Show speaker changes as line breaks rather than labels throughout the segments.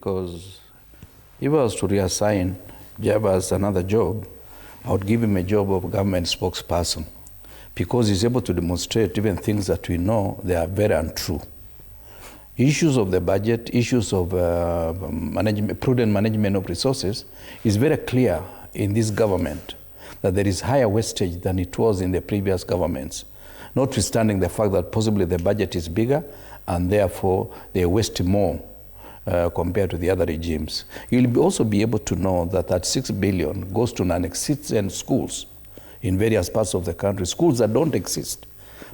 Because if I was to reassign Jabaz another job, I would give him a job of government spokesperson, because he's able to demonstrate even things that we know they are very untrue. Issues of the budget, issues of prudent management of resources is very clear in this government that there is higher wastage than it was in the previous governments, notwithstanding the fact that possibly the budget is bigger and therefore they waste more compared to the other regimes. You'll also be able to know that that 6 billion goes to non-existent schools in various parts of the country, schools that don't exist,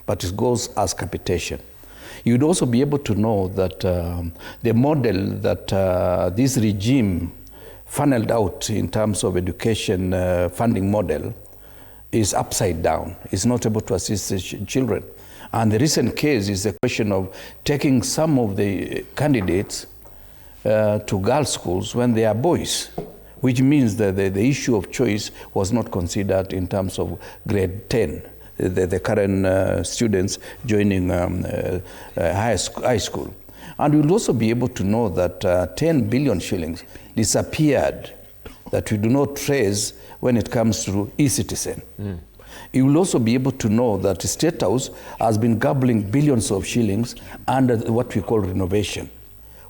but it goes as capitation. You'd also be able to know that the model that this regime funneled out in terms of education funding model is upside down. It's not able to assist the children. And the recent case is the question of taking some of the candidates to girls' schools when they are boys, which means that the issue of choice was not considered in terms of grade 10, the current students joining high school. And we'll also be able to know that 10 billion shillings disappeared that we do not trace when it comes to e-citizen. You will also be able to know that the State House has been gobbling billions of shillings under what we call renovation.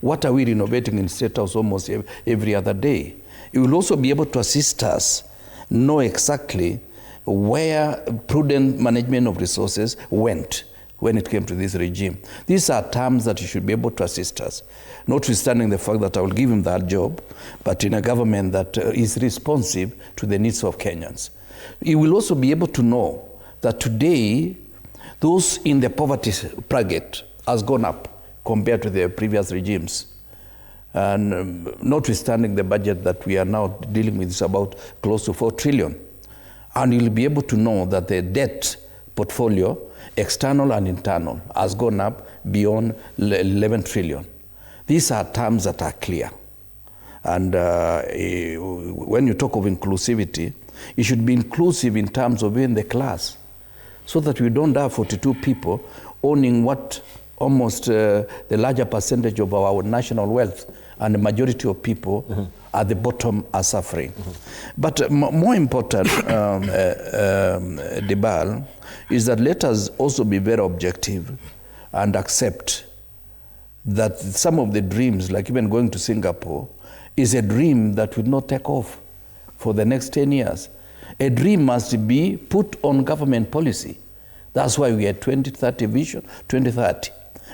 What are we renovating in State House almost every other day? You will also be able to assist us know exactly where prudent management of resources went when it came to this regime. These are terms that you should be able to assist us, notwithstanding the fact that I will give him that job, but in a government that is responsive to the needs of Kenyans. You will also be able to know that today, those in the poverty bracket has gone up compared to the previous regimes. And notwithstanding the budget that we are now dealing with is about close to 4 trillion. And you'll be able to know that the debt portfolio, external and internal, has gone up beyond 11 trillion. These are terms that are clear. And when you talk of inclusivity, it should be inclusive in terms of in the class, so that we don't have 42 people owning what almost the larger percentage of our national wealth, and the majority of people at the bottom are suffering. But more important, Debal, is that let us also be very objective and accept that some of the dreams, like even going to Singapore, is a dream that will not take off for the next 10 years. A dream must be put on government policy. That's why we had 2030 vision, 2030.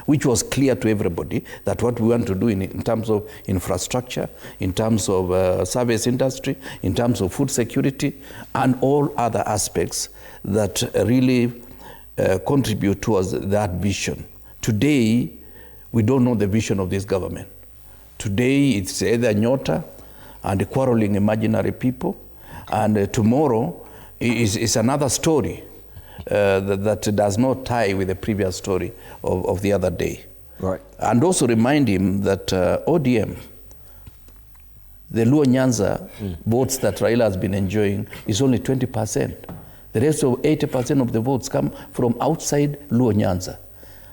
Which was clear to everybody that what we want to do in terms of infrastructure, in terms of service industry, in terms of food security, and all other aspects that really contribute towards that vision. Today, we don't know the vision of this government. Today, it's either Nyota and quarreling imaginary people, and tomorrow is another story. That does not tie with the previous story of the other day.
Right. And
also remind him that ODM, the Luo Nyaza votes that Raila has been enjoying is only 20%. The rest of 80% of the votes come from outside Luo Nyaza.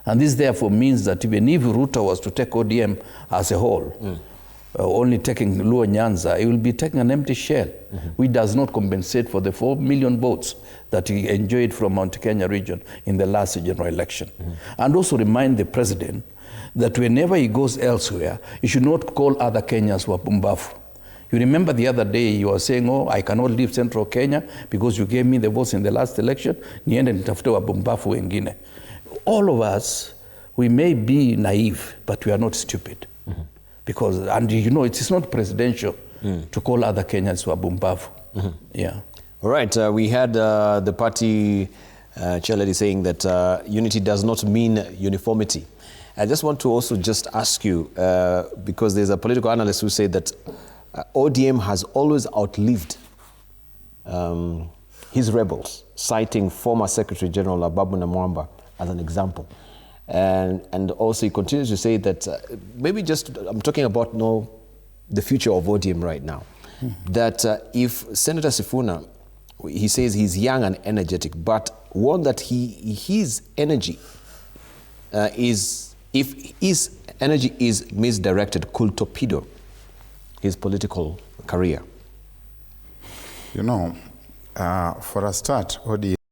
And this therefore means that even if Ruto was to take ODM as a whole, only taking Luo Nyaza, he will be taking an empty shell, which does not compensate for the 4 million votes that he enjoyed from Mount Kenya region in the last general election. And also remind the president that whenever he goes elsewhere, he should not call other Kenyans wapumbafu. You remember the other day you were saying, oh, I cannot leave Central Kenya because you gave me the votes in the last election. Niende nitafute wapumbafu wengine. All of us, we may be naive, but we are not stupid. Because, and you know, it's not presidential to call other Kenyans wabumbavu. Yeah.
All right, we had the party chair lady saying that unity does not mean uniformity. I just want to also just ask you, because there's a political analyst who said that ODM has always outlived his rebels, citing former Secretary General Ababu Namwamba as an example. And also he continues to say that maybe just, I'm talking about the future of ODM right now, that if Senator Sifuna, he says he's young and energetic, but one that his energy is, if his energy is misdirected, could torpedo his political career?
You know, for a start, ODM